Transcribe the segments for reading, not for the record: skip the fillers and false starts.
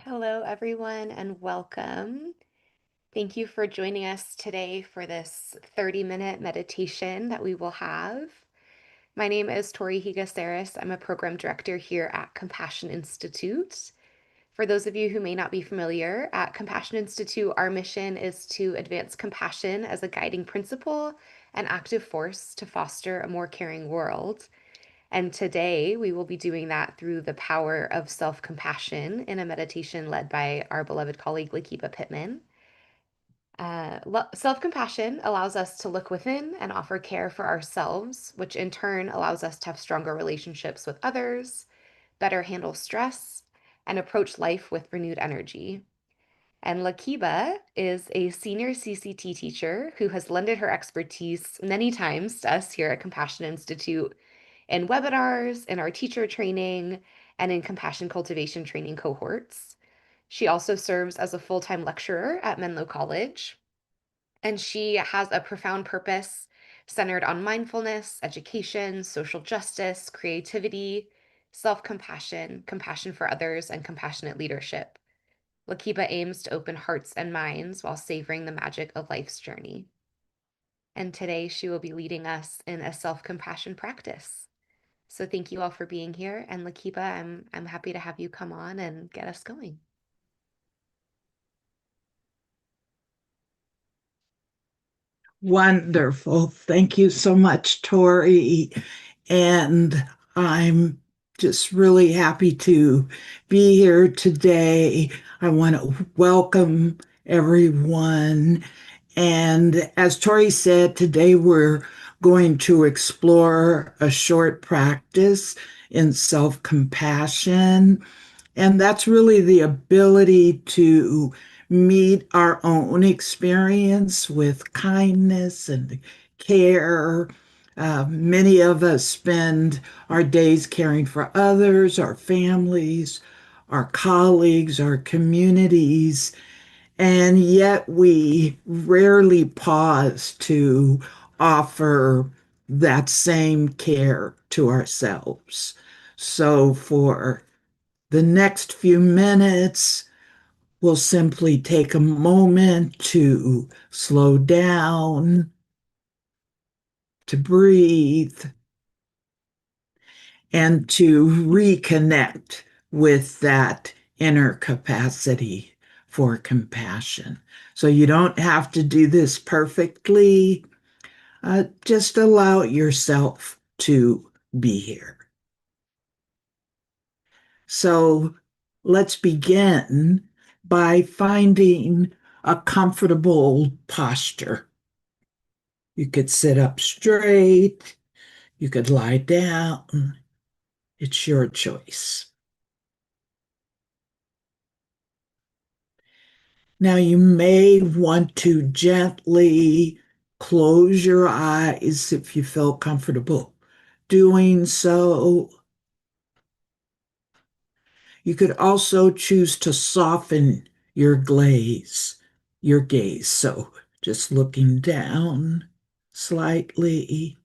Hello, everyone, and welcome. Thank you for joining us today for this 30-minute meditation that we will have. My name is Tori Higaceris. I'm a program director here at Compassion Institute. For those of you who may not be familiar, at Compassion Institute, our mission is to advance compassion as a guiding principle and active force to foster a more caring world. And today we will be doing that through the power of self-compassion in a meditation led by our beloved colleague, Lakiba Pittman. Self-compassion allows us to look within and offer care for ourselves, which in turn allows us to have stronger relationships with others, better handle stress, and approach life with renewed energy. And Lakiba is a senior CCT teacher who has lended her expertise many times to us here at Compassion Institute in webinars, in our teacher training, and in compassion cultivation training cohorts. She also serves as a full-time lecturer at Menlo College, and she has a profound purpose centered on mindfulness, education, social justice, creativity, self-compassion, compassion for others, and compassionate leadership. Lakiba aims to open hearts and minds while savoring the magic of life's journey. And today she will be leading us in a self-compassion practice. So thank you all for being here. And Lakiba, I'm happy to have you come on and get us going. Wonderful. Thank you so much, Tori. And I'm just really happy to be here today. I want to welcome everyone. And as Tori said, today we're going to explore a short practice in self compassion. And that's really the ability to meet our own experience with kindness and care. Many of us spend our days caring for others, our families, our colleagues, our communities, and yet we rarely pause to offer that same care to ourselves. So, for the next few minutes, we'll simply take a moment to slow down, to breathe, and to reconnect with that inner capacity for compassion. So you don't have to do this perfectly. Just allow yourself to be here. So let's begin by finding a comfortable posture. You could sit up straight, you could lie down. It's your choice. Now, you may want to gently close your eyes if you feel comfortable doing so. You could also choose to soften your gaze. So just looking down slightly.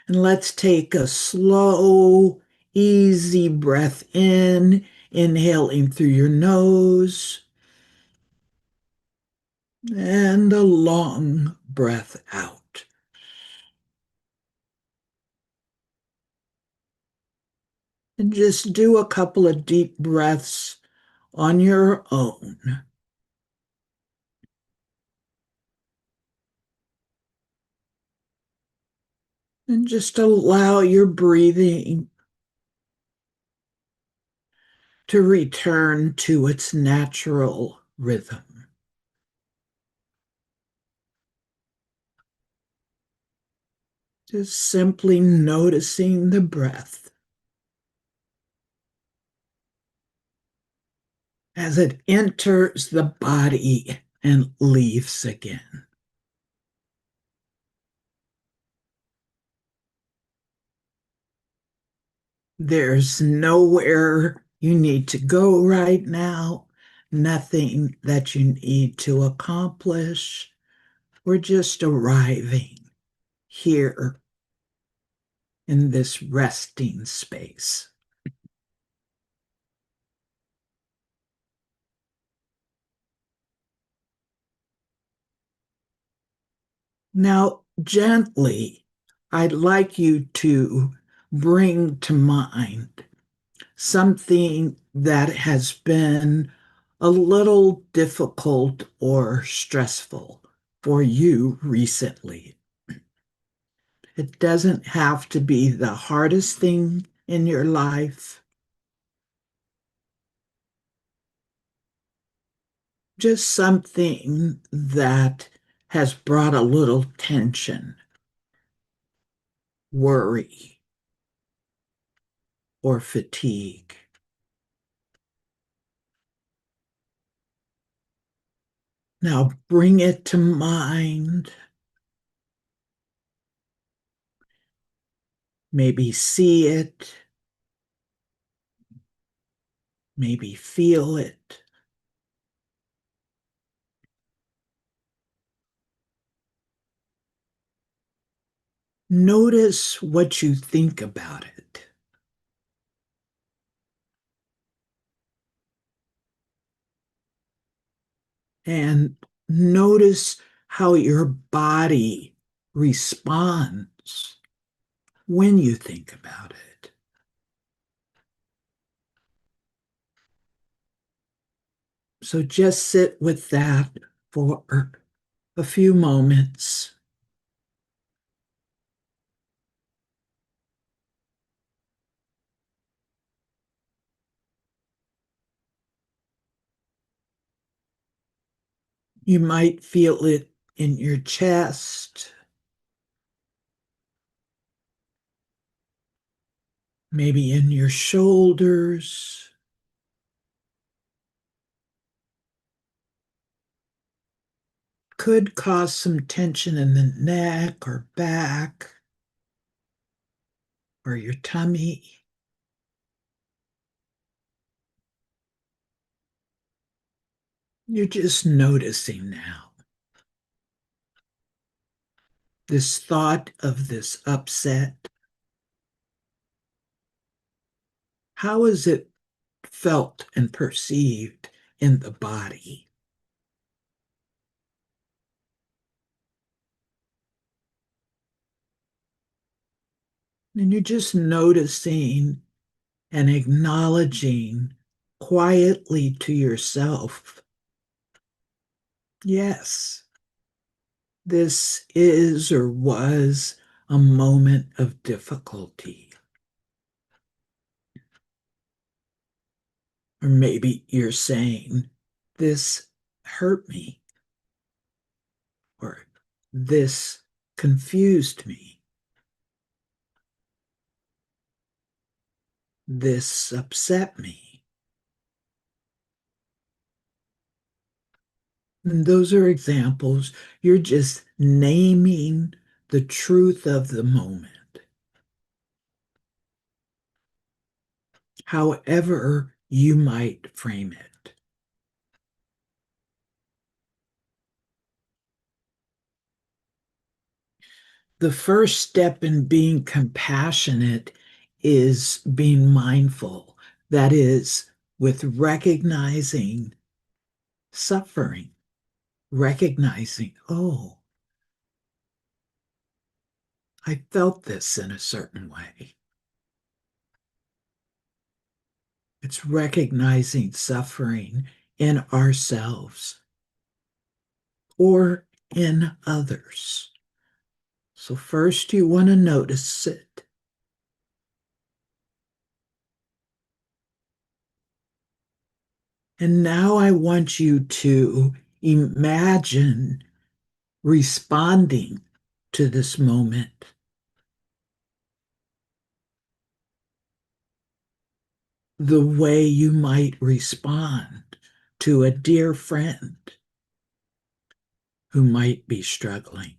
And let's take a slow, easy breath in, inhaling through your nose, and a long breath out. And just do a couple of deep breaths on your own. And just allow your breathing to return to its natural rhythm. Just simply noticing the breath as it enters the body and leaves again. There's nowhere you need to go right now, nothing that you need to accomplish. We're just arriving here in this resting space. Now, gently, I'd like you to bring to mind something that has been a little difficult or stressful for you recently. It doesn't have to be the hardest thing in your life, just something that has brought a little tension, worry, or fatigue. Now bring it to mind. Maybe see it, maybe feel it. Notice what you think about it. And notice how your body responds when you think about it. So just sit with that for a few moments. You might feel it in your chest, maybe in your shoulders. Could cause some tension in the neck or back or your tummy. You're just noticing now this thought of this upset. How is it felt and perceived in the body? And you're just noticing and acknowledging quietly to yourself, yes, this is or was a moment of difficulty. Or maybe you're saying, this hurt me, or this confused me, this upset me. And those are examples. You're just naming the truth of the moment, however you might frame it. The first step in being compassionate is being mindful. That is, with recognizing suffering, recognizing, oh, I felt this in a certain way. It's recognizing suffering in ourselves or in others. So, first, you want to notice it. And now I want you to imagine responding to this moment the way you might respond to a dear friend who might be struggling.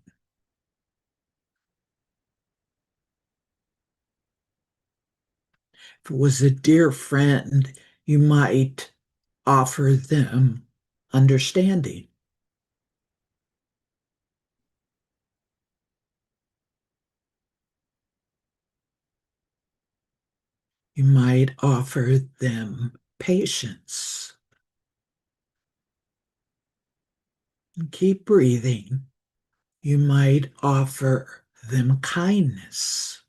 If it was a dear friend, you might offer them understanding. You might offer them patience. And keep breathing. You might offer them kindness.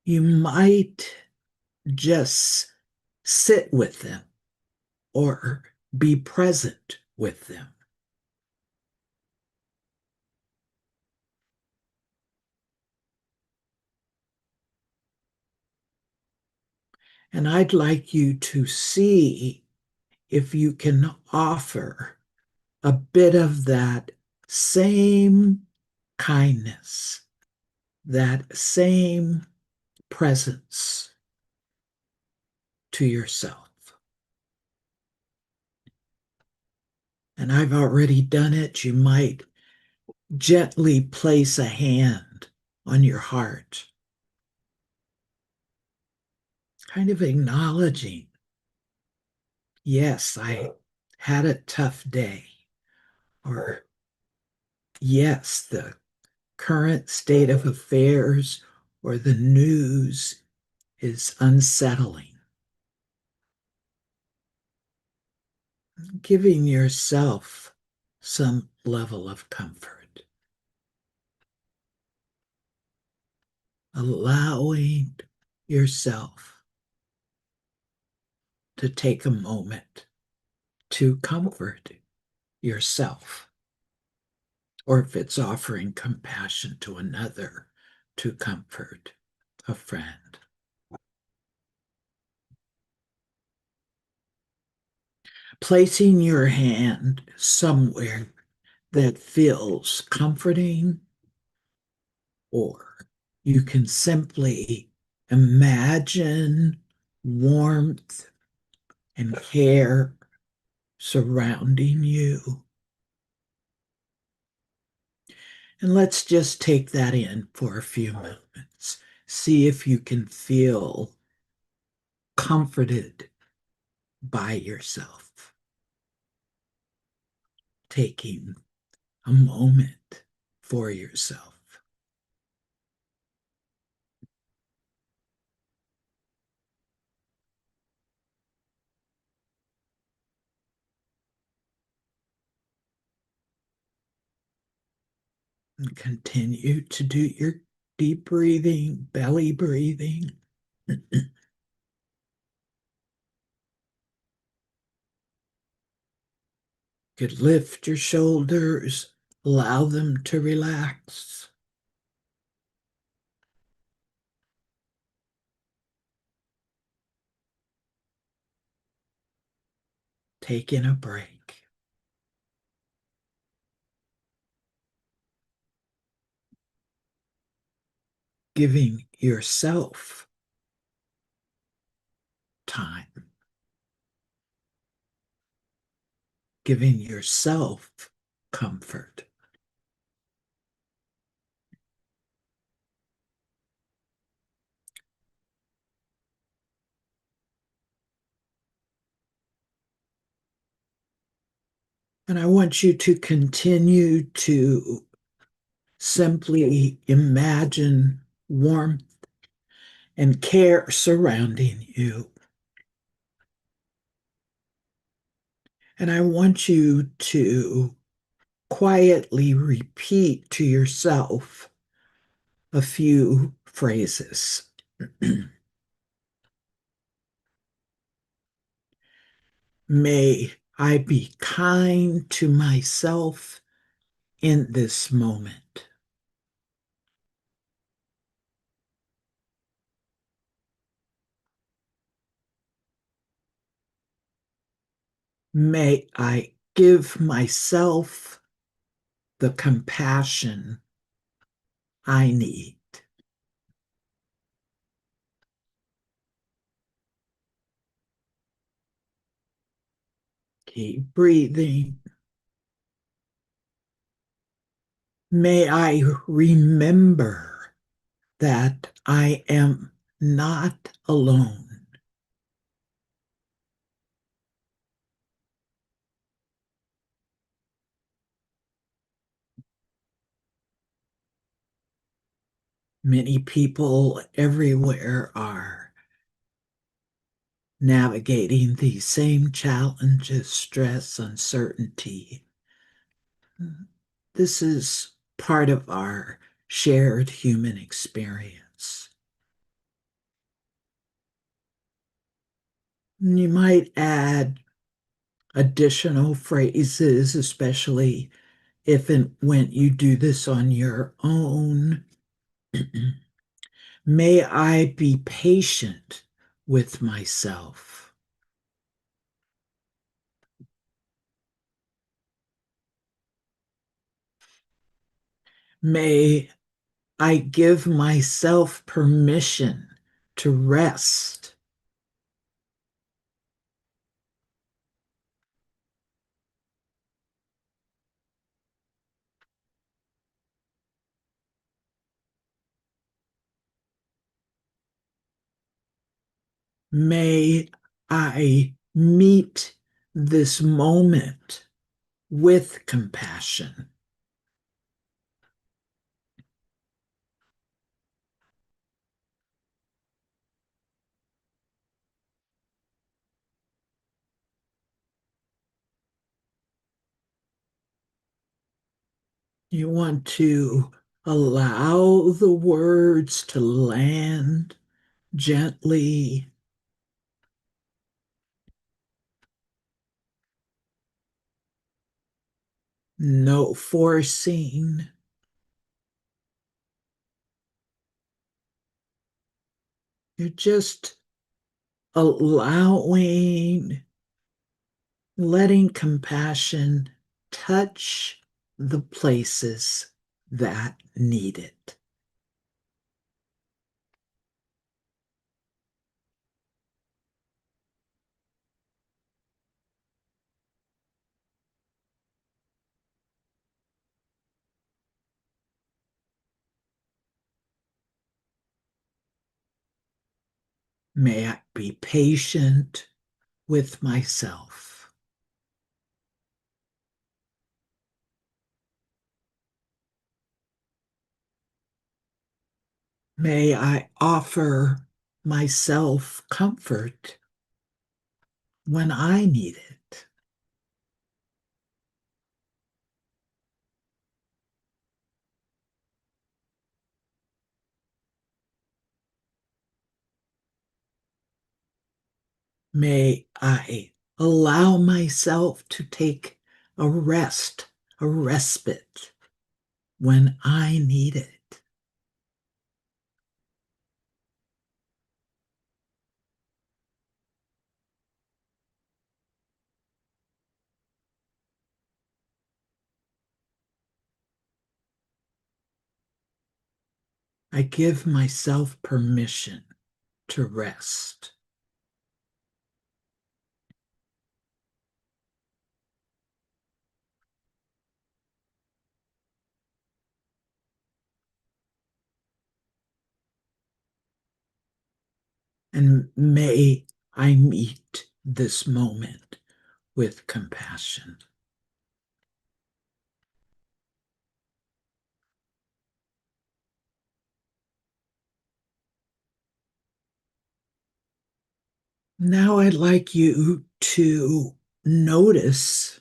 You might just sit with them or be present with them. And I'd like you to see if you can offer a bit of that same kindness, that same presence to yourself. And I've already done it. You might gently place a hand on your heart, kind of acknowledging, yes, I had a tough day, or yes, the current state of affairs or the news is unsettling. Giving yourself some level of comfort, allowing yourself to take a moment to comfort yourself, or if it's offering compassion to another, to comfort a friend. Placing your hand somewhere that feels comforting, or you can simply imagine warmth and care surrounding you. And let's just take that in for a few moments. See if you can feel comforted by yourself. Taking a moment for yourself. And continue to do your deep breathing, belly breathing. Could lift your shoulders, allow them to relax. Taking a break. Giving yourself time. Giving yourself comfort. And I want you to continue to simply imagine warmth and care surrounding you. And I want you to quietly repeat to yourself a few phrases. May I be kind to myself in this moment. May I give myself the compassion I need. Keep breathing. May I remember that I am not alone. Many people everywhere are navigating these same challenges, stress, uncertainty. This is part of our shared human experience. And you might add additional phrases, especially if and when you do this on your own. May I be patient with myself. May I give myself permission to rest. May I meet this moment with compassion. You want to allow the words to land gently. No forcing. You're just allowing, letting compassion touch the places that need it. May I be patient with myself. May I offer myself comfort when I need it. May I allow myself to take a rest, a respite when I need it. I give myself permission to rest. And may I meet this moment with compassion. Now I'd like you to notice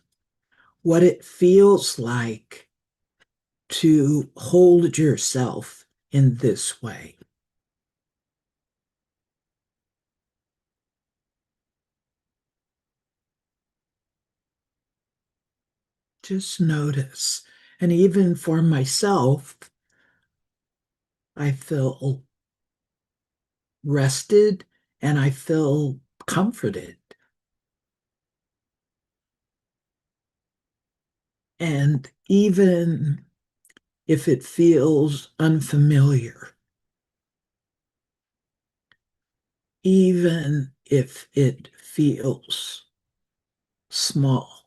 what it feels like to hold yourself in this way. Just notice. And even for myself, I feel rested and I feel comforted. And even if it feels unfamiliar, even if it feels small,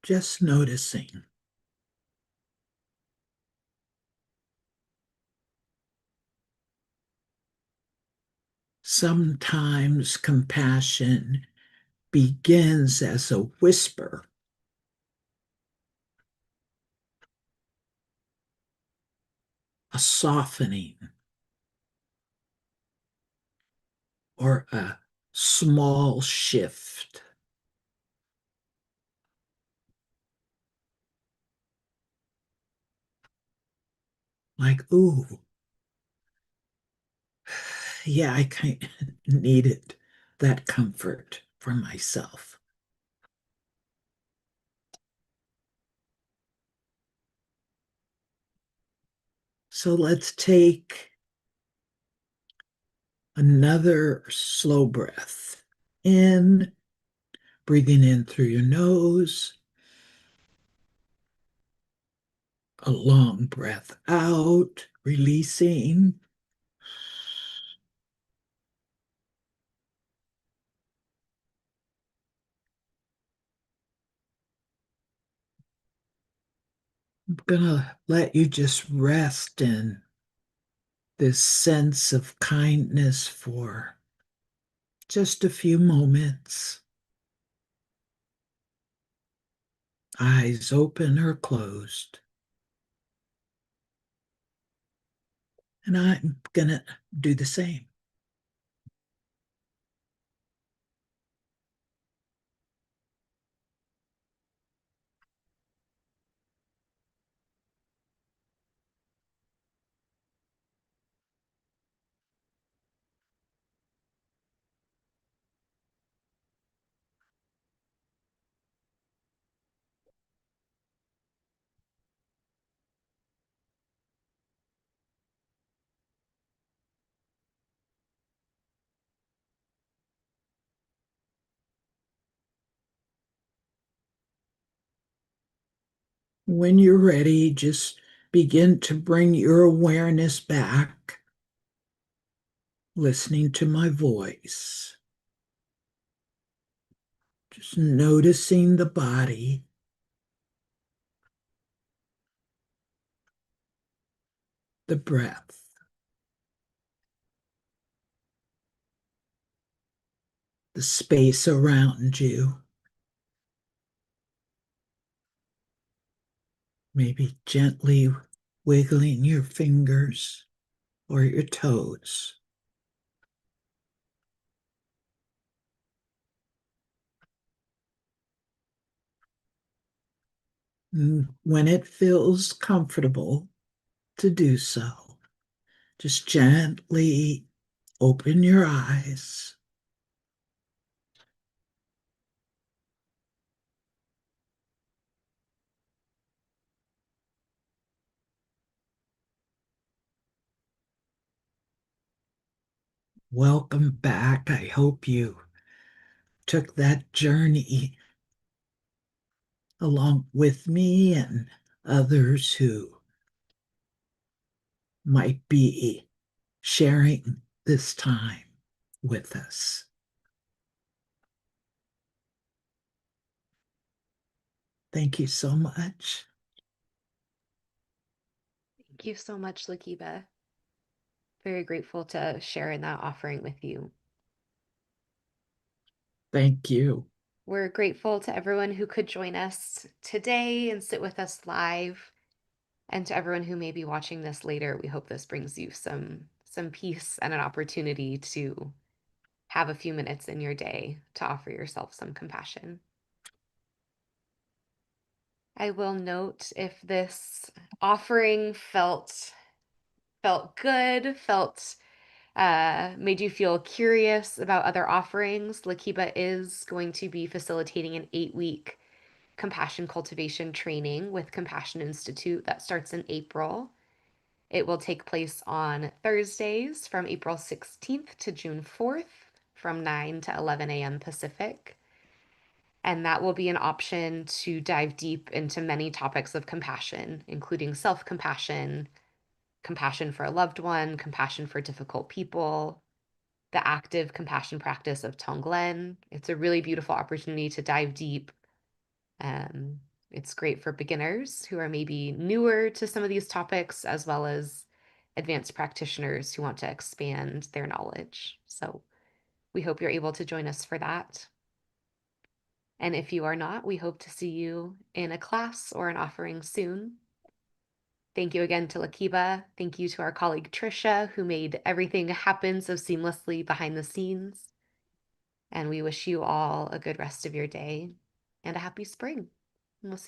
just noticing. Sometimes compassion begins as a whisper, a softening, or a small shift. Like, ooh, yeah, I kind of needed that comfort for myself. So let's take another slow breath in, breathing in through your nose, a long breath out, releasing. I'm gonna let you just rest in this sense of kindness for just a few moments, eyes open or closed. And I'm gonna do the same. When you're ready, just begin to bring your awareness back, listening to my voice, just noticing the body, the breath, the space around you. Maybe gently wiggling your fingers or your toes. And when it feels comfortable to do so, just gently open your eyes. Welcome back. I hope you took that journey along with me and others who might be sharing this time with us. Thank you so much. Thank you so much, Lakiba. Very grateful to share in that offering with you. Thank you. We're grateful to everyone who could join us today and sit with us live. And to everyone who may be watching this later, we hope this brings you some peace and an opportunity to have a few minutes in your day to offer yourself some compassion. I will note if this offering felt good, felt made you feel curious about other offerings. Lakiba is going to be facilitating an 8-week compassion cultivation training with Compassion Institute that starts in April. It will take place on Thursdays from April 16th to June 4th from 9 to 11 a.m. Pacific. And that will be an option to dive deep into many topics of compassion, including self compassion, compassion for a loved one, compassion for difficult people, the active compassion practice of Tonglen. It's a really beautiful opportunity to dive deep. Um, it's great for beginners who are maybe newer to some of these topics, as well as advanced practitioners who want to expand their knowledge. So we hope you're able to join us for that. And if you are not, we hope to see you in a class or an offering soon. Thank you again to Lakiba. Thank you to our colleague Trisha, who made everything happen so seamlessly behind the scenes. And we wish you all a good rest of your day and a happy spring. And we'll see